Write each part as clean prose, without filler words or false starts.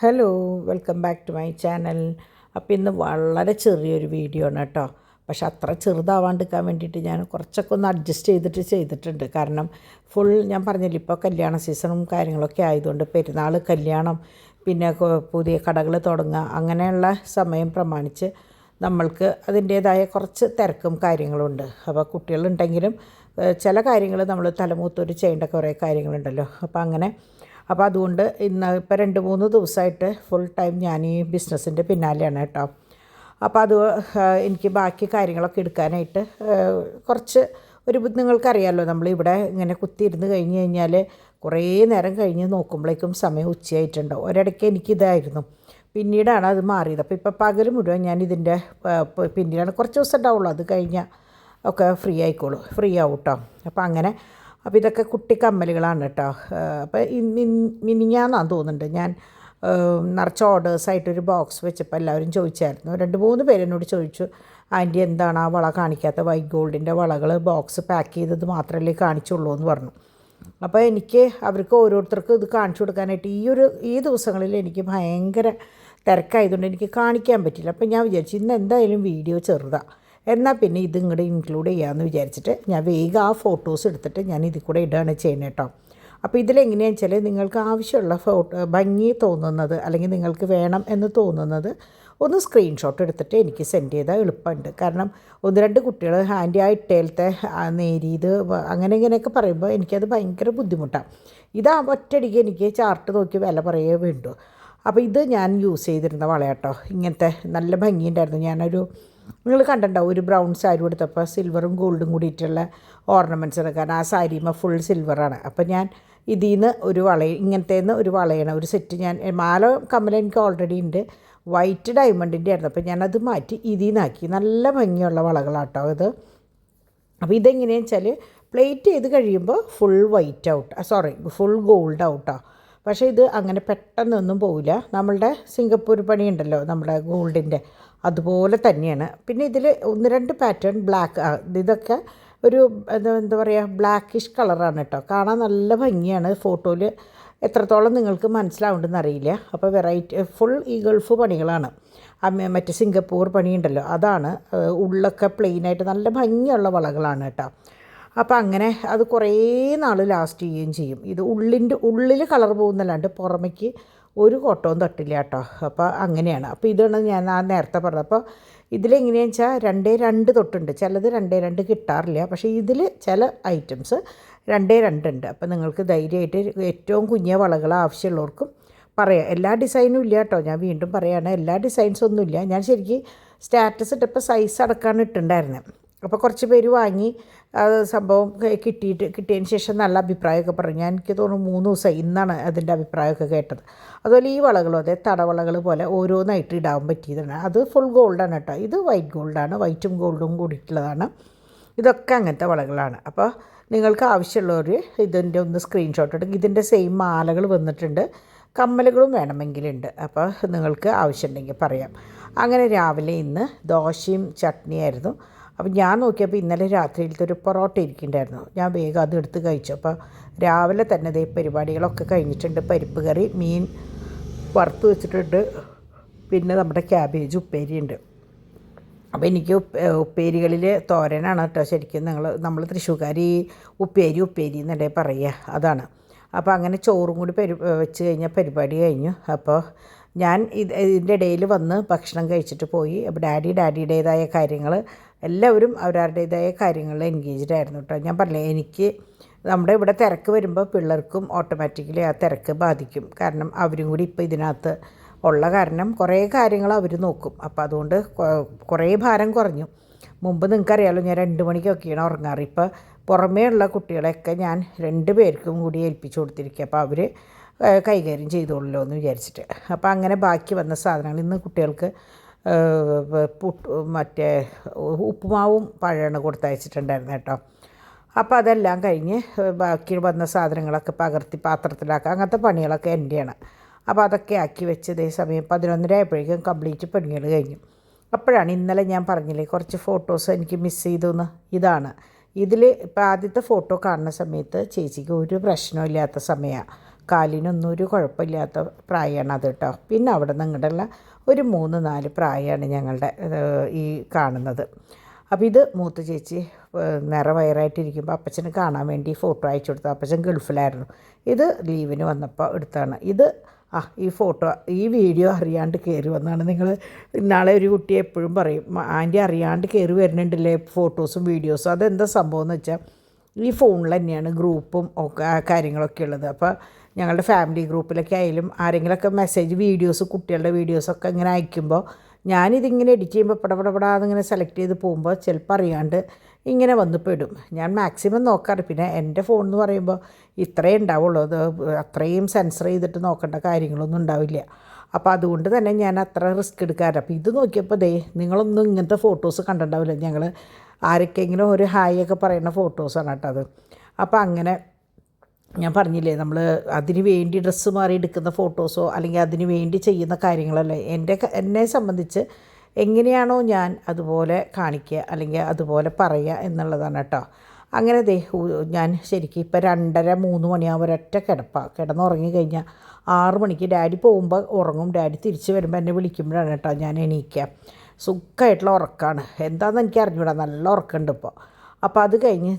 Hello, welcome back to my channel. അപ്പോൾ ഇന്ന് വളരെ ചെറിയൊരു വീഡിയോ ആണ് കേട്ടോ. പക്ഷെ അത്ര ചെറുതാവാണ്ടിരിക്കാൻ വേണ്ടിയിട്ട് ഞാൻ കുറച്ചൊക്കെ ഒന്ന് അഡ്ജസ്റ്റ് ചെയ്തിട്ടുണ്ട്. കാരണം ഞാൻ പറഞ്ഞില്ല, ഇപ്പോൾ കല്യാണ സീസണും കാര്യങ്ങളൊക്കെ ആയതുകൊണ്ട് പെരുന്നാൾ, കല്യാണം, പിന്നെ പുതിയ കടകൾ തുടങ്ങുക, അങ്ങനെയുള്ള സമയം പ്രമാണിച്ച് നമ്മൾക്ക് അതിൻ്റേതായ കുറച്ച് തിരക്കും കാര്യങ്ങളുണ്ട്. അപ്പോൾ കുട്ടികളുണ്ടെങ്കിലും ചില കാര്യങ്ങൾ നമ്മൾ തലമൂത്തൊരു ചെയ്യേണ്ട കുറേ കാര്യങ്ങളുണ്ടല്ലോ. അപ്പോൾ അതുകൊണ്ട് ഇന്ന് ഇപ്പോൾ 2-3 ദിവസമായിട്ട് ഫുൾ ടൈം ഞാൻ ഈ ബിസിനസ്സിൻ്റെ പിന്നാലെയാണ് കേട്ടോ. അപ്പോൾ എനിക്ക് ബാക്കി കാര്യങ്ങളൊക്കെ എടുക്കാനായിട്ട് കുറച്ച് നിങ്ങൾക്കറിയാമല്ലോ, നമ്മളിവിടെ ഇങ്ങനെ കുത്തിയിരുന്ന് കഴിഞ്ഞ് കഴിഞ്ഞാൽ കുറേ നേരം കഴിഞ്ഞ് നോക്കുമ്പോഴേക്കും സമയം ഉച്ചയായിട്ടുണ്ടാവും. ഒരിടയ്ക്ക് എനിക്കിതായിരുന്നു, പിന്നീടാണ് അത് മാറിയത്. അപ്പോൾ ഇപ്പോൾ പകൽ മുഴുവൻ ഞാൻ ഇതിൻ്റെ പിന്നീടാണ്. കുറച്ച് ദിവസം ഉണ്ടാവുള്ളൂ, അത് കഴിഞ്ഞാൽ ഒക്കെ ഫ്രീ ആവും കേട്ടോ. അപ്പോൾ ഇതൊക്കെ കുട്ടി കമ്മലുകളാണ് കേട്ടോ. അപ്പോൾ മിനിഞ്ഞാന്നാന്ന് തോന്നുന്നുണ്ട് ഞാൻ നിറച്ച് ഓർഡേഴ്സായിട്ടൊരു ബോക്സ് വെച്ചപ്പോൾ എല്ലാവരും ചോദിച്ചായിരുന്നു. 2-3 പേരെന്നോട് ചോദിച്ചു, ആൻറ്റി എന്താണ് ആ വള കാണിക്കാത്ത, വൈറ്റ് ഗോൾഡിൻ്റെ വളകൾ ബോക്സ് പാക്ക് ചെയ്തത് മാത്രമല്ലേ കാണിച്ചുള്ളൂ എന്ന് പറഞ്ഞു. അപ്പോൾ അവർക്ക് ഓരോരുത്തർക്കും ഇത് കാണിച്ചു കൊടുക്കാനായിട്ട് ഈ ദിവസങ്ങളിൽ എനിക്ക് ഭയങ്കര തിരക്കായതുകൊണ്ട് എനിക്ക് കാണിക്കാൻ പറ്റില്ല. അപ്പോൾ ഞാൻ വിചാരിച്ചു ഇന്ന് എന്തായാലും വീഡിയോ ചെറുതാണ്, എന്നാൽ പിന്നെ ഇത് ഇങ്ങോട്ട് ഇൻക്ലൂഡ് ചെയ്യാമെന്ന് വിചാരിച്ചിട്ട് ഞാൻ വേഗം ആ ഫോട്ടോസ് എടുത്തിട്ട് ഞാൻ ഇതിൽ കൂടെ ഇടുകയാണ് ചെയ്യുന്നത് കേട്ടോ. അപ്പോൾ ഇതിലെങ്ങനെയാണെന്ന് വെച്ചാൽ നിങ്ങൾക്ക് ആവശ്യമുള്ള ഭംഗി തോന്നുന്നത്, അല്ലെങ്കിൽ നിങ്ങൾക്ക് വേണം എന്ന് തോന്നുന്നത് ഒന്ന് സ്ക്രീൻഷോട്ട് എടുത്തിട്ട് എനിക്ക് സെൻഡ് ചെയ്താൽ എളുപ്പമുണ്ട്. കാരണം 1-2 കുട്ടികൾ ആൻറ്റി ആ ഇട്ടേലത്തെ നേരിയത് ഇങ്ങനെയൊക്കെ പറയുമ്പോൾ എനിക്കത് ഭയങ്കര ബുദ്ധിമുട്ടാണ്. ഇതാ ഒറ്റയടിക്ക് എനിക്ക് ചാർട്ട് നോക്കി വില പറയുകയേ വേണ്ടു. അപ്പോൾ ഇത് ഞാൻ യൂസ് ചെയ്തിരുന്ന വളയാട്ടോ. ഇങ്ങനത്തെ നല്ല ഭംഗിയുണ്ടായിരുന്നു. നിങ്ങൾ കണ്ടിട്ടുണ്ടാവും, ഒരു ബ്രൗൺ സാരി കൊടുത്തപ്പോൾ സിൽവറും ഗോൾഡും കൂടിയിട്ടുള്ള ഓർണമെൻറ്റ്സ് എടുക്കാൻ. ആ സാരിയുമ്പോൾ ഫുൾ സിൽവറാണ്. അപ്പോൾ ഞാൻ ഇതിൽ നിന്ന് ഇങ്ങനത്തേന്ന് ഒരു വളയാണ്, ഒരു സെറ്റ്. ഞാൻ മാല കമ്മൽ എനിക്ക് ഓൾറെഡി ഉണ്ട്, വൈറ്റ് ഡയമണ്ടിൻ്റെ ആയിരുന്നു. അപ്പോൾ ഞാനത് മാറ്റി ഇതിൽ നിന്നാക്കി. നല്ല ഭംഗിയുള്ള വളകളാട്ടോ ഇത്. അപ്പോൾ ഇതെങ്ങനെയാണെന്ന് വെച്ചാൽ പ്ലേറ്റ് ചെയ്ത് കഴിയുമ്പോൾ ഫുൾ ഗോൾഡ് ഔട്ടാണ്. പക്ഷേ ഇത് അങ്ങനെ പെട്ടെന്നൊന്നും പോവില്ല. നമ്മളുടെ സിംഗപ്പൂർ പണി ഉണ്ടല്ലോ, നമ്മുടെ ഗോൾഡിൻ്റെ, അതുപോലെ തന്നെയാണ്. പിന്നെ ഇതിൽ 1-2 പാറ്റേൺ ബ്ലാക്ക്, ഇതൊക്കെ ഒരു എന്താ പറയുക, ബ്ലാക്കിഷ് കളറാണ് കേട്ടോ. കാണാൻ നല്ല ഭംഗിയാണ്. ഫോട്ടോയിൽ എത്രത്തോളം നിങ്ങൾക്ക് മനസ്സിലാവുണ്ടെന്ന് അറിയില്ല. അപ്പോൾ ഫുൾ ഈ ഗൾഫ് പണികളാണ്. മറ്റേ സിംഗപ്പൂർ പണിയുണ്ടല്ലോ, അതാണ്. ഉള്ളൊക്കെ പ്ലെയിനായിട്ട് നല്ല ഭംഗിയുള്ള വളകളാണ് കേട്ടോ. അപ്പോൾ അത് കുറേ നാൾ ലാസ്റ്റ് ചെയ്യുകയും ചെയ്യും. ഇത് ഉള്ളിൽ കളർ പോകുന്നല്ലാണ്ട് പുറമേക്ക് ഒരു കോട്ടവും തട്ടില്ല കേട്ടോ. അപ്പോൾ അങ്ങനെയാണ്. അപ്പോൾ ഇതാണ് ഞാൻ നേരത്തെ പറഞ്ഞത്. അപ്പോൾ ഇതിലെങ്ങനെയാണെന്ന് വെച്ചാൽ 2-2 തൊട്ടുണ്ട്. ചിലത് 2-2 കിട്ടാറില്ല. പക്ഷേ ഇതിൽ ചില ഐറ്റംസ് 2-2 ഉണ്ട്. അപ്പോൾ നിങ്ങൾക്ക് ധൈര്യമായിട്ട് ഏറ്റവും കുഞ്ഞ വളകൾ ആവശ്യമുള്ളവർക്കും പറയാം. എല്ലാ ഡിസൈനും ഇല്ല കേട്ടോ, ഞാൻ വീണ്ടും പറയുകയാണ്, എല്ലാ ഡിസൈൻസൊന്നും ഇല്ല. ഞാൻ ശരിക്കും സ്റ്റാറ്റസ് ഇട്ടപ്പോൾ സൈസ് അടക്കാണ് ഇട്ടുണ്ടായിരുന്നത്. അപ്പോൾ കുറച്ച് പേര് വാങ്ങി സംഭവം കിട്ടിയതിന് ശേഷം നല്ല അഭിപ്രായമൊക്കെ പറഞ്ഞു. എനിക്ക് തോന്നുന്നു 3 ദിവസമായി, ഇന്നാണ് അതിൻ്റെ അഭിപ്രായമൊക്കെ കേട്ടത്. അതുപോലെ ഈ വളകളും അതെ, തടവളകൾ പോലെ ഓരോന്നായിട്ട് ഇടാൻ പറ്റിയതാണ്. അത് ഫുൾ ഗോൾഡാണ് കേട്ടോ. ഇത് വൈറ്റ് ഗോൾഡാണ്, വൈറ്റും ഗോൾഡും കൂടിയിട്ടുള്ളതാണ്. ഇതൊക്കെ അങ്ങനത്തെ വളകളാണ്. അപ്പോൾ നിങ്ങൾക്ക് ആവശ്യമുള്ളവർ ഇതിൻ്റെ ഒന്ന് സ്ക്രീൻഷോട്ട് എടുക്കും. ഇതിൻ്റെ സെയിം മാലകൾ വന്നിട്ടുണ്ട്, കമ്മലുകളും വേണമെങ്കിലുണ്ട്. അപ്പോൾ നിങ്ങൾക്ക് ആവശ്യമുണ്ടെങ്കിൽ പറയാം. അങ്ങനെ രാവിലെ ഇന്ന് ദോശയും ചട്നിയായിരുന്നു. അപ്പോൾ ഞാൻ നോക്കിയപ്പോൾ ഇന്നലെ രാത്രിയിലത്തെ ഒരു പൊറോട്ട ഇരിക്കുന്നുണ്ടായിരുന്നു. ഞാൻ വേഗം അത് എടുത്ത് കഴിച്ചു. അപ്പോൾ രാവിലെ തന്നെ ദേ പരിപാടികളൊക്കെ കഴിഞ്ഞിട്ടുണ്ട്. പരിപ്പ് കറി, മീൻ വറുത്ത് വെച്ചിട്ടുണ്ട്, പിന്നെ നമ്മുടെ ക്യാബേജ് ഉപ്പേരിയുണ്ട്. അപ്പോൾ എനിക്ക് ഉപ്പേരികളിൽ തോരനാണ് കേട്ടോ. ശരിക്കും നമ്മൾ തൃശ്ശൂർക്കാർ ഈ ഉപ്പേരി എന്നല്ലേ പറയുക, അതാണ്. അപ്പോൾ അങ്ങനെ ചോറും കൂടി വെച്ച് കഴിഞ്ഞാൽ പരിപാടി കഴിഞ്ഞു. അപ്പോൾ ഞാൻ ഇതിൻ്റെ ഇടയിൽ വന്ന് ഭക്ഷണം കഴിച്ചിട്ട് പോയി. അപ്പോൾ ഡാഡിയുടേതായ കാര്യങ്ങൾ, എല്ലാവരും അവരവരുടേതായ കാര്യങ്ങളിൽ എൻഗേജ്ഡ് ആയിരുന്നു കേട്ടോ. ഞാൻ പറഞ്ഞില്ലേ, നമ്മുടെ ഇവിടെ തിരക്ക് വരുമ്പോൾ പിള്ളേർക്കും ഓട്ടോമാറ്റിക്കലി ആ തിരക്ക് ബാധിക്കും. കാരണം അവരും കൂടി ഇപ്പോൾ ഇതിനകത്ത് ഉള്ള കാരണം കുറേ കാര്യങ്ങൾ അവർ നോക്കും. അപ്പോൾ അതുകൊണ്ട് കുറേ ഭാരം കുറഞ്ഞു. മുമ്പ് നിങ്ങൾക്കറിയാമല്ലോ, ഞാൻ 2 മണിക്കൊക്കെയാണ് ഉറങ്ങാറ്. ഇപ്പോൾ പുറമേ ഉള്ള കുട്ടികളെയൊക്കെ ഞാൻ 2 പേർക്കും കൂടി ഏൽപ്പിച്ചു കൊടുത്തിരിക്കുക. അപ്പോൾ അവർ കൈകാര്യം ചെയ്തോളല്ലോ എന്ന് വിചാരിച്ചിട്ട്. അപ്പോൾ അങ്ങനെ ബാക്കി വന്ന സാധനങ്ങൾ ഇന്ന് കുട്ടികൾക്ക് മറ്റേ ഉപ്പുമാവും പഴമാണ് കൊടുത്തയച്ചിട്ടുണ്ടായിരുന്നു കേട്ടോ. അപ്പോൾ അതെല്ലാം കഴിഞ്ഞ് ബാക്കി വന്ന സാധനങ്ങളൊക്കെ പകർത്തി പാത്രത്തിലാക്കുക, അങ്ങനത്തെ പണികളൊക്കെ എൻ്റെയാണ്. അപ്പോൾ അതൊക്കെ ആക്കി വെച്ച് ഇതേ സമയം 11:30 ആയപ്പോഴേക്കും കംപ്ലീറ്റ് പണികൾ കഴിഞ്ഞു. അപ്പോഴാണ് ഇന്നലെ ഞാൻ പറഞ്ഞില്ലേ കുറച്ച് ഫോട്ടോസ് എനിക്ക് മിസ് ചെയ്തു. ഇതാണ് ഇതിൽ ഇപ്പോൾ ആദ്യത്തെ ഫോട്ടോ കാണുന്ന സമയത്ത് ചേച്ചിക്ക് ഒരു പ്രശ്നമില്ലാത്ത സമയമാണ്. കാലിനൊന്നും ഒരു കുഴപ്പമില്ലാത്ത പ്രായമാണ് അത് കേട്ടോ. പിന്നെ അവിടെ നിങ്ങളുടെയുള്ള ഒരു 3-4 പ്രായമാണ് ഞങ്ങളുടെ ഈ കാണുന്നത്. അപ്പോൾ ഇത് മൂത്ത ചേച്ചി നിറവയറായിട്ടിരിക്കുമ്പോൾ അപ്പച്ചന് കാണാൻ വേണ്ടി ഫോട്ടോ അയച്ചു കൊടുത്തു. അപ്പച്ചൻ ഗൾഫിലായിരുന്നു. ഇത് ലീവിന് വന്നപ്പോൾ എടുത്താണ്. ഇത് ഈ ഫോട്ടോ ഈ വീഡിയോ അറിയാണ്ട് കയറി വന്നതാണ്. നിങ്ങൾ നാളെ ഒരു കുട്ടി എപ്പോഴും പറയും, ആൻറ്റി അറിയാണ്ട് കയറി വരുന്നുണ്ടല്ലേ ഫോട്ടോസും വീഡിയോസും. അതെന്താ സംഭവം എന്ന് വെച്ചാൽ ഈ ഫോണിൽ തന്നെയാണ് ഗ്രൂപ്പും ഒക്കെ കാര്യങ്ങളൊക്കെ ഉള്ളത്. അപ്പോൾ ഞങ്ങളുടെ ഫാമിലി ഗ്രൂപ്പിലൊക്കെ ആയാലും ആരെങ്കിലുമൊക്കെ മെസ്സേജ് വീഡിയോസ് കുട്ടികളുടെ വീഡിയോസൊക്കെ ഇങ്ങനെ അയക്കുമ്പോൾ ഞാനിതിങ്ങനെ എഡിറ്റ് ചെയ്യുമ്പോൾ പടപടപടാന്നിങ്ങനെ സെലക്ട് ചെയ്ത് പോകുമ്പോൾ ചിലപ്പോൾ അറിയാണ്ട് ഇങ്ങനെ വന്ന് പെടും. ഞാൻ മാക്സിമം നോക്കാറ്. പിന്നെ എൻ്റെ ഫോൺ എന്ന് പറയുമ്പോൾ ഇത്രയേ ഉണ്ടാവുള്ളൂ. അത് അത്രയും സെൻസർ ചെയ്തിട്ട് നോക്കേണ്ട കാര്യങ്ങളൊന്നും ഉണ്ടാവില്ല. അപ്പോൾ അതുകൊണ്ട് തന്നെ ഞാൻ അത്ര റിസ്ക് എടുക്കാറില്ല. അപ്പോൾ ഇത് നോക്കിയപ്പോൾ നിങ്ങളൊന്നും ഇങ്ങനത്തെ ഫോട്ടോസ് കണ്ടിട്ടുണ്ടാവില്ല. ഞങ്ങൾ ആരൊക്കെങ്കിലും ഒരു ഹായ് ഒക്കെ പറയുന്ന ഫോട്ടോസാണ് കേട്ടോ അത്. അപ്പോൾ അങ്ങനെ ഞാൻ പറഞ്ഞില്ലേ, നമ്മൾ അതിന് വേണ്ടി ഡ്രസ്സ് മാറി എടുക്കുന്ന ഫോട്ടോസോ അല്ലെങ്കിൽ അതിന് വേണ്ടി ചെയ്യുന്ന കാര്യങ്ങളല്ലേ എന്നെ സംബന്ധിച്ച് എങ്ങനെയാണോ ഞാൻ അതുപോലെ കാണിക്കുക അല്ലെങ്കിൽ അതുപോലെ പറയുക എന്നുള്ളതാണ് കേട്ടോ. അങ്ങനെ ഞാൻ ശരിക്കും ഇപ്പോൾ 2:30-3 മണിയാകുമ്പോൾ ഒരൊറ്റ കിടന്നുറങ്ങി കഴിഞ്ഞാൽ 6 മണിക്ക് ഡാഡി പോകുമ്പോൾ ഉറങ്ങും. ഡാഡി തിരിച്ച് വരുമ്പോൾ എന്നെ വിളിക്കുമ്പോഴാണ് കേട്ടോ ഞാൻ എണീക്കുക. സുഖമായിട്ടുള്ള ഉറക്കമാണ്. എന്താണെന്ന് എനിക്ക് അറിഞ്ഞൂടാ, നല്ല ഉറക്കമുണ്ട് ഇപ്പോൾ. അപ്പോൾ അത് കഴിഞ്ഞ്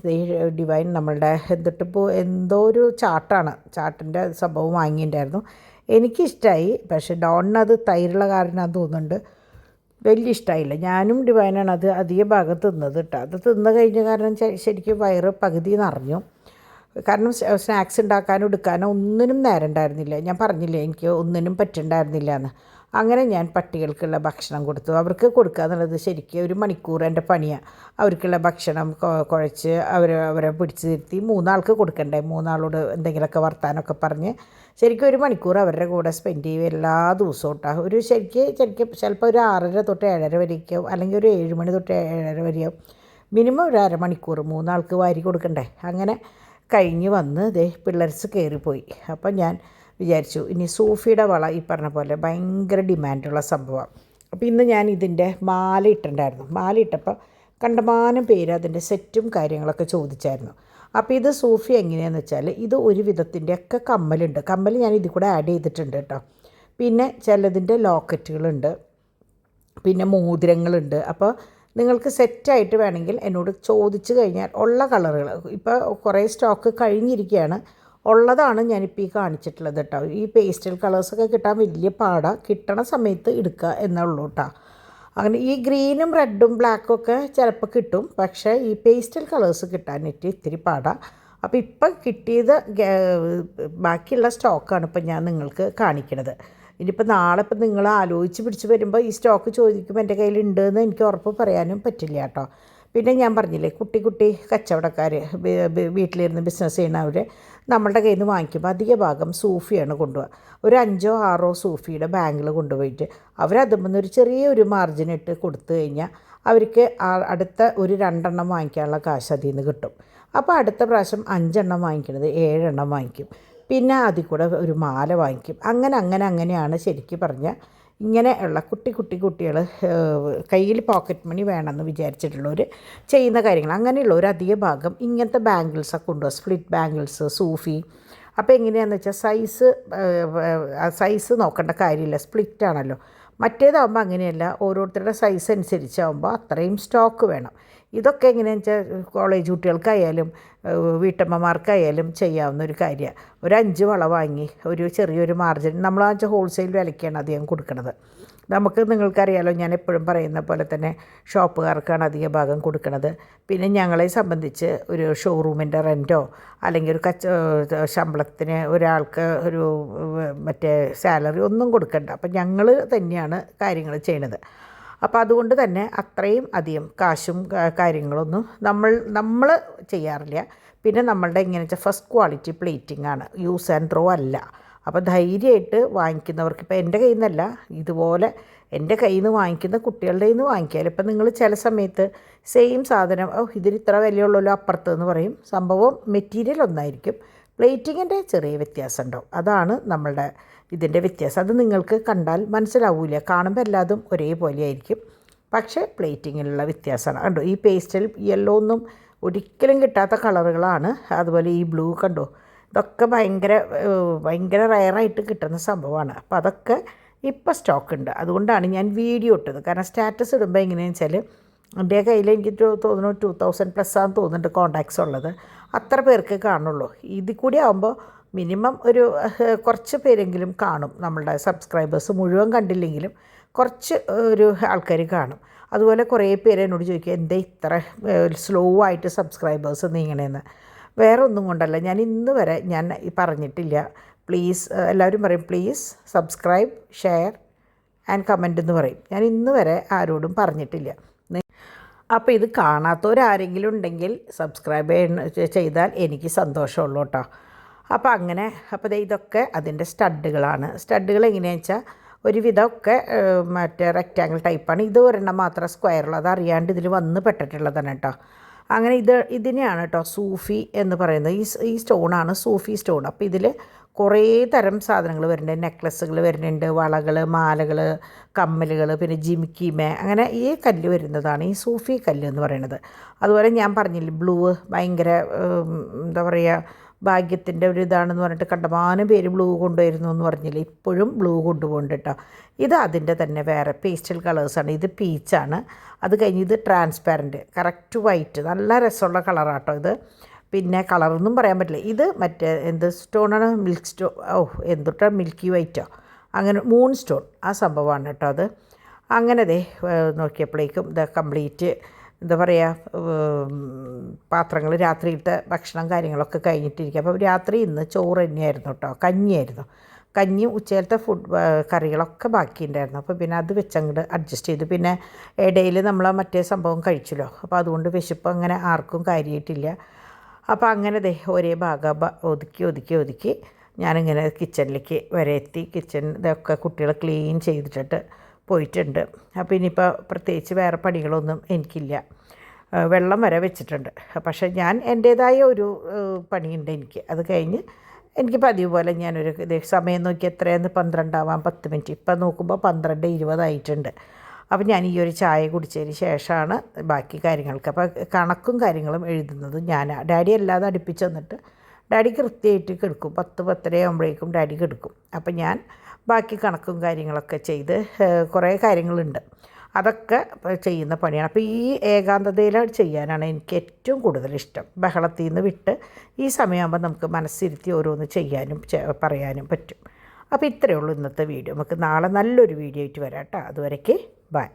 ഡിവൈൻ നമ്മളുടെ എന്നിട്ടിപ്പോൾ എന്തോ ഒരു ചാട്ടിൻ്റെ സംഭവം വാങ്ങിയിട്ടുണ്ടായിരുന്നു. എനിക്കിഷ്ടമായി. പക്ഷേ ഡോണിനത് തൈരുള്ള കാരനാന്ന് തോന്നുന്നുണ്ട് വലിയ ഇഷ്ടമായില്ല. ഞാനും ഡിവൈനാണ് അത് അധിക ഭാഗം തിന്നത് കേട്ടോ. അത് തിന്ന് കഴിഞ്ഞ കാരണം ശരിക്കും വയറ് പകുതി നിറഞ്ഞു. കാരണം സ്നാക്സ് ഉണ്ടാക്കാനോ എടുക്കാനോ ഒന്നിനും നേരം ഉണ്ടായിരുന്നില്ല. ഞാൻ പറഞ്ഞില്ലേ എനിക്ക് ഒന്നിനും പറ്റുന്നുണ്ടായിരുന്നില്ല എന്ന്. അങ്ങനെ ഞാൻ പട്ടികൾക്കുള്ള ഭക്ഷണം കൊടുത്തു. അവർക്ക് കൊടുക്കുക എന്നുള്ളത് ശരിക്കും 1 മണിക്കൂർ എൻ്റെ പണിയാണ്. അവർക്കുള്ള ഭക്ഷണം കുഴച്ച് അവരെ പിടിച്ച് നിർത്തി 3 ആൾക്ക് കൊടുക്കണ്ടേ. 3 ആളോട് എന്തെങ്കിലുമൊക്കെ വർത്താനമൊക്കെ പറഞ്ഞ് ശരിക്കും 1 മണിക്കൂർ അവരുടെ കൂടെ സ്പെൻഡ് ചെയ്യും എല്ലാ ദിവസവും കേട്ടോ. ശരിക്കും ചിലപ്പോൾ ഒരു 6:30 തൊട്ട് 7:30 വരെയൊക്കെയാവും, അല്ലെങ്കിൽ ഒരു 7 മണി തൊട്ട് 7:30 വരെയാവും. മിനിമം ഒരു അരമണിക്കൂർ 3 ആൾക്ക് വാരി കൊടുക്കണ്ടേ. അങ്ങനെ കഴിഞ്ഞ് വന്ന് പിള്ളേർസ് കയറിപ്പോയി. അപ്പം ഞാൻ വിചാരിച്ചു ഇനി സൂഫിയുടെ വള ഈ പറഞ്ഞ പോലെ ഭയങ്കര ഡിമാൻഡുള്ള സംഭവമാണ്. അപ്പോൾ ഇന്ന് ഞാൻ ഇതിൻ്റെ മാല ഇട്ടിട്ടുണ്ടായിരുന്നു. മാല ഇട്ടപ്പോൾ കണ്ടമാനം പേര് അതിൻ്റെ സെറ്റും കാര്യങ്ങളൊക്കെ ചോദിച്ചായിരുന്നു. അപ്പോൾ ഇത് സൂഫി എങ്ങനെയാണെന്ന് വെച്ചാൽ ഇത് ഒരു വിധത്തിൻ്റെയൊക്കെ കമ്മലുണ്ട്. കമ്മൽ ഞാൻ ഇതിൽ കൂടെ ആഡ് ചെയ്തിട്ടുണ്ട് കേട്ടോ. പിന്നെ ചിലതിൻ്റെ ലോക്കറ്റുകളുണ്ട്, പിന്നെ മോതിരങ്ങളുണ്ട്. അപ്പോൾ നിങ്ങൾക്ക് സെറ്റായിട്ട് വേണമെങ്കിൽ എന്നോട് ചോദിച്ചു കഴിഞ്ഞാൽ ഉള്ള കളറുകൾ ഇപ്പോൾ കുറേ സ്റ്റോക്ക് കഴിഞ്ഞിരിക്കുകയാണ്. ഉള്ളതാണ് ഞാനിപ്പോൾ ഈ കാണിച്ചിട്ടുള്ളത് കേട്ടോ. ഈ പേസ്റ്റൽ കളേഴ്സൊക്കെ കിട്ടാൻ വലിയ പാടാണ്. കിട്ടണ സമയത്ത് എടുക്കുക എന്നുള്ളൂ കേട്ടോ. അങ്ങനെ ഈ ഗ്രീനും റെഡും ബ്ലാക്കും ഒക്കെ ചിലപ്പോൾ കിട്ടും. പക്ഷേ ഈ പേസ്റ്റൽ കളേഴ്സ് കിട്ടാനായിട്ട് ഇത്തിരി പാടാണ്. അപ്പോൾ ഇപ്പം കിട്ടിയത് ബാക്കിയുള്ള സ്റ്റോക്കാണ് ഇപ്പം ഞാൻ നിങ്ങൾക്ക് കാണിക്കണത്. ഇനിയിപ്പോൾ നാളെ ഇപ്പം നിങ്ങൾ ആലോചിച്ച് പിടിച്ച് വരുമ്പോൾ ഈ സ്റ്റോക്ക് ചോദിക്കുമ്പോൾ എൻ്റെ കയ്യിലുണ്ടെന്ന് എനിക്ക് ഉറപ്പ് പറയാനും പറ്റില്ല കേട്ടോ. പിന്നെ ഞാൻ പറഞ്ഞില്ലേ കുട്ടി കച്ചവടക്കാർ വീട്ടിലിരുന്ന് ബിസിനസ് ചെയ്യുന്നവർ നമ്മളുടെ കയ്യിൽ നിന്ന് വാങ്ങിക്കുമ്പോൾ അധിക ഭാഗം സൂഫിയാണ് കൊണ്ടുപോകുക. ഒരു 5-6 സൂഫിയുടെ ബാങ്കിൽ കൊണ്ടുപോയിട്ട് അവരതുമ്പോൾ ഒരു ചെറിയൊരു മാർജിൻ ഇട്ട് കൊടുത്തു കഴിഞ്ഞാൽ അവർക്ക് അടുത്ത ഒരു 2 എണ്ണം വാങ്ങിക്കാനുള്ള കാശ് അതിൽ നിന്ന് കിട്ടും. അപ്പോൾ അടുത്ത പ്രാവശ്യം 5 എണ്ണം വാങ്ങിക്കുന്നത് 7 എണ്ണം വാങ്ങിക്കും. പിന്നെ അതിൽ കൂടെ ഒരു മാല വാങ്ങിക്കും. അങ്ങനെയാണ് ശരിക്കും പറഞ്ഞാൽ ഇങ്ങനെയുള്ള കുട്ടികൾ കയ്യിൽ പോക്കറ്റ് മണി വേണമെന്ന് വിചാരിച്ചിട്ടുള്ളവർ ചെയ്യുന്ന കാര്യങ്ങൾ. അങ്ങനെയുള്ളവർ അധിക ഭാഗം ഇങ്ങനത്തെ ബാംഗിൾസൊക്കെ കൊണ്ടുപോകും, സ്പ്ലിറ്റ് ബാംഗിൾസ്, സൂഫി. അപ്പോൾ എങ്ങനെയാണെന്ന് വെച്ചാൽ സൈസ് നോക്കേണ്ട കാര്യമില്ല, സ്പ്ലിറ്റ് ആണല്ലോ. മറ്റേതാകുമ്പോൾ അങ്ങനെയല്ല, ഓരോരുത്തരുടെ സൈസ് അനുസരിച്ചാകുമ്പോൾ അത്രയും സ്റ്റോക്ക് വേണം. ഇതൊക്കെ എങ്ങനെയാണെന്ന് വെച്ചാൽ കോളേജ് കുട്ടികൾക്കായാലും വീട്ടമ്മമാർക്കായാലും ചെയ്യാവുന്ന ഒരു കാര്യമാണ്. ഒരു 5 വള വാങ്ങി ഒരു ചെറിയൊരു മാർജിൻ നമ്മൾ ഹോൾസെയിൽ വിലയ്ക്കാണ് അധികം കൊടുക്കുന്നത്. നിങ്ങൾക്കറിയാലോ, ഞാൻ എപ്പോഴും പറയുന്ന പോലെ തന്നെ ഷോപ്പുകാർക്കാണ് അധിക ഭാഗം കൊടുക്കുന്നത്. പിന്നെ ഞങ്ങളെ സംബന്ധിച്ച് ഒരു ഷോറൂമിൻ്റെ റെൻറ്റോ അല്ലെങ്കിൽ ഒരു ശമ്പളത്തിന് ഒരാൾക്ക് ഒരു മറ്റേ സാലറി ഒന്നും കൊടുക്കണ്ട. അപ്പം ഞങ്ങൾ തന്നെയാണ് കാര്യങ്ങൾ ചെയ്യണത്. അപ്പോൾ അതുകൊണ്ട് തന്നെ അത്രയും അധികം കാശും കാര്യങ്ങളൊന്നും നമ്മൾ ചെയ്യാറില്ല. പിന്നെ നമ്മളുടെ എങ്ങനെയാണെന്ന് വെച്ചാൽ ഫസ്റ്റ് ക്വാളിറ്റി പ്ലേറ്റിംഗ് ആണ്, യൂസ് ആൻഡ് ത്രോ അല്ല. അപ്പോൾ ധൈര്യമായിട്ട് വാങ്ങിക്കുന്നവർക്ക്, ഇപ്പോൾ എൻ്റെ കയ്യിൽ നിന്നല്ല, ഇതുപോലെ എൻ്റെ കയ്യിൽ നിന്ന് വാങ്ങിക്കുന്ന കുട്ടികളുടെ കയ്യിൽ നിന്ന് വാങ്ങിക്കാമല്ലോ. ഇപ്പം നിങ്ങൾ ചില സമയത്ത് സെയിം സാധനം ഇതിന് ഇത്ര വിലയുള്ളല്ലോ അപ്പുറത്ത് എന്ന് പറയും. സംഭവം മെറ്റീരിയൽ ഒന്നായിരിക്കും, പ്ലേറ്റിങ്ങിൻ്റെ ചെറിയ വ്യത്യാസം ഉണ്ടാവും. അതാണ് നമ്മളുടെ ഇതിൻ്റെ വ്യത്യാസം. അത് നിങ്ങൾക്ക് കണ്ടാൽ മനസ്സിലാവില്ല, കാണുമ്പോൾ എല്ലാതും ഒരേപോലെ ആയിരിക്കും, പക്ഷേ പ്ലേറ്റിങ്ങിലുള്ള വ്യത്യാസമാണ്. കണ്ടോ, ഈ പേസ്റ്റൽ യെല്ലോ ഒന്നും ഒരിക്കലും കിട്ടാത്ത കളറുകളാണ്. അതുപോലെ ഈ ബ്ലൂ കണ്ടോ, ഇതൊക്കെ ഭയങ്കര റയറായിട്ട് കിട്ടുന്ന സംഭവമാണ്. അപ്പോൾ അതൊക്കെ ഇപ്പോൾ സ്റ്റോക്കുണ്ട്. അതുകൊണ്ടാണ് ഞാൻ വീഡിയോ ഇട്ടത്. കാരണം സ്റ്റാറ്റസ് ഇടുമ്പോൾ എങ്ങനെയാണെന്ന് വെച്ചാൽ എൻ്റെ കയ്യിൽ എനിക്ക് തോന്നുന്നു 2000+ ആണെന്ന് തോന്നുന്നുണ്ട് കോണ്ടാക്ട്സ് ഉള്ളത്. അത്ര പേർക്ക് കാണുള്ളൂ. ഇതിൽ കൂടി ആകുമ്പോൾ മിനിമം ഒരു കുറച്ച് പേരെങ്കിലും കാണും. നമ്മളുടെ സബ്സ്ക്രൈബേഴ്സ് മുഴുവൻ കണ്ടില്ലെങ്കിലും കുറച്ച് ഒരു ആൾക്കാർ കാണും. അതുപോലെ കുറേ പേര് എന്നോട് ചോദിക്കുക എന്താ ഇത്ര സ്ലോ ആയിട്ട് സബ്സ്ക്രൈബേഴ്സ് നീങ്ങണേന്ന്. വേറെ ഒന്നും കൊണ്ടല്ല, ഞാൻ ഇന്ന് വരെ ഞാൻ പറഞ്ഞിട്ടില്ല പ്ലീസ്. എല്ലാവരും പറയും please subscribe, share and comment എന്ന് പറയും. ഞാൻ ഇന്ന് വരെ ആരോടും പറഞ്ഞിട്ടില്ല. അപ്പോൾ ഇത് കാണാത്തവരാരെങ്കിലും ഉണ്ടെങ്കിൽ സബ്സ്ക്രൈബ് ചെയ്താൽ എനിക്ക് സന്തോഷമുള്ളൂ കേട്ടോ. അപ്പോൾ ഇതൊക്കെ അതിൻ്റെ സ്റ്റഡുകളാണ്. സ്റ്റഡുകൾ എങ്ങനെയാണെന്ന് വെച്ചാൽ ഒരുവിധമൊക്കെ മറ്റേ റെക്റ്റാങ്കിൾ ടൈപ്പാണ്. ഇത് ഒരെണ്ണം മാത്രം സ്ക്വയറുള്ളത്, അത് അറിയാണ്ട് ഇതിൽ വന്ന് പെട്ടിട്ടുള്ളതാണ് കേട്ടോ. അങ്ങനെ ഇതിനെയാണ് കേട്ടോ സൂഫി എന്ന് പറയുന്നത്. ഈ സ്റ്റോണാണ് സൂഫി സ്റ്റോൺ. അപ്പോൾ ഇതിൽ കുറേ തരം സാധനങ്ങൾ വരുന്നുണ്ട്. നെക്ലസ്സുകൾ വരുന്നുണ്ട്, വളകൾ, മാലകൾ, കമ്മലുകൾ, പിന്നെ ജിമിക്കിമേ, അങ്ങനെ ഈ കല്ല് വരുന്നതാണ് ഈ സൂഫി കല്ല് എന്ന് പറയുന്നത്. അതുപോലെ ഞാൻ പറഞ്ഞില്ലേ ബ്ലൂ ഭയങ്കര എന്താ പറയുക ഭാഗ്യത്തിൻ്റെ ഒരു ഇതാണെന്ന് പറഞ്ഞിട്ട് കണ്ടമാനം പേര് ബ്ലൂ കൊണ്ടുവരുന്നു എന്ന് പറഞ്ഞില്ലേ, ഇപ്പോഴും ബ്ലൂ കൊണ്ടുപോകുന്നുണ്ട് കേട്ടോ. ഇത് അതിൻ്റെ തന്നെ വേറെ പേസ്റ്റൽ കളേഴ്സാണ്. ഇത് പീച്ചാണ്. അത് കഴിഞ്ഞ് ഇത് ട്രാൻസ്പാരൻറ്റ് കറക്റ്റ് വൈറ്റ്, നല്ല രസമുള്ള കളറാട്ടോ ഇത്. പിന്നെ കളറൊന്നും പറയാൻ പറ്റില്ല. ഇത് മറ്റേ എന്ത് സ്റ്റോണാണ്, മിൽക്ക് സ്റ്റോൺ, എന്തുട്ടാ മിൽക്കി വൈറ്റോ, അങ്ങനെ മൂൺ സ്റ്റോൺ, ആ സംഭവമാണ് കേട്ടോ അത്. അങ്ങനെ നോക്കിയപ്പോഴേക്കും ഇത് കംപ്ലീറ്റ് എന്താ പറയുക പാത്രങ്ങൾ രാത്രിയിലത്തെ ഭക്ഷണം കാര്യങ്ങളൊക്കെ കഴിഞ്ഞിട്ടിരിക്കുക. അപ്പോൾ രാത്രി ഇന്ന് ചോറ് തന്നെയായിരുന്നു കേട്ടോ, കഞ്ഞിയായിരുന്നു. കഞ്ഞിയും ഉച്ചയിലത്തെ കറികളൊക്കെ ബാക്കിയുണ്ടായിരുന്നു. അപ്പോൾ പിന്നെ അത് വെച്ചങ്ങോട്ട് അഡ്ജസ്റ്റ് ചെയ്തു. പിന്നെ ഇടയിൽ നമ്മൾ മറ്റേ സംഭവം കഴിച്ചല്ലോ, അപ്പോൾ അതുകൊണ്ട് വിശപ്പ് അങ്ങനെ ആർക്കും കാര്യമായിട്ടില്ല. അപ്പോൾ അങ്ങനെ ഒരേ ഭാഗം ഒതുക്കി ഞാനിങ്ങനെ കിച്ചണിലേക്ക് വരെ എത്തി. ഇതൊക്കെ കുട്ടികൾ ക്ലീൻ ചെയ്തിട്ട് പോയിട്ടുണ്ട്. അപ്പോൾ ഇനിയിപ്പോൾ പ്രത്യേകിച്ച് വേറെ പണികളൊന്നും എനിക്കില്ല. വെള്ളം വരെ വെച്ചിട്ടുണ്ട്. പക്ഷേ ഞാൻ എൻ്റേതായ ഒരു പണിയുണ്ട് എനിക്ക്. അത് കഴിഞ്ഞ് എനിക്ക് പതിവ് പോലെ ഞാനൊരു സമയം നോക്കി എത്രയെന്ന് 12 ആവാൻ 10 മിനിറ്റ്. ഇപ്പം നോക്കുമ്പോൾ 12:20 ആയിട്ടുണ്ട്. അപ്പോൾ ഞാൻ ഈ ഒരു ചായ കുടിച്ചതിന് ശേഷമാണ് ബാക്കി കാര്യങ്ങൾക്ക്. അപ്പോൾ കണക്കും കാര്യങ്ങളും എഴുതുന്നത് ഡാഡി അല്ലാതെ അടുപ്പിച്ച് വന്നിട്ട് ഡാഡി കൃത്യമായിട്ട് കിടക്കും. 10-10:30 ആകുമ്പോഴേക്കും ഡാഡി കിടക്കും. അപ്പം ഞാൻ ബാക്കി കണക്കും കാര്യങ്ങളൊക്കെ ചെയ്ത് കുറേ കാര്യങ്ങളുണ്ട്, അതൊക്കെ ചെയ്യുന്ന പണിയാണ്. അപ്പോൾ ഈ ഏകാന്തതയിൽ ചെയ്യാനാണ് എനിക്ക് ഏറ്റവും കൂടുതൽ ഇഷ്ടം. ബഹളത്തിൽ നിന്ന് വിട്ട് ഈ സമയമാകുമ്പോൾ നമുക്ക് മനസ്സിരുത്തി ഓരോന്ന് ചെയ്യാനും പറയാനും പറ്റും. അപ്പോൾ ഇത്രയേ ഉള്ളൂ ഇന്നത്തെ വീഡിയോ. നമുക്ക് നാളെ നല്ലൊരു വീഡിയോ ആയിട്ട് വരാം കേട്ടോ. അതുവരേക്ക് ബൈ.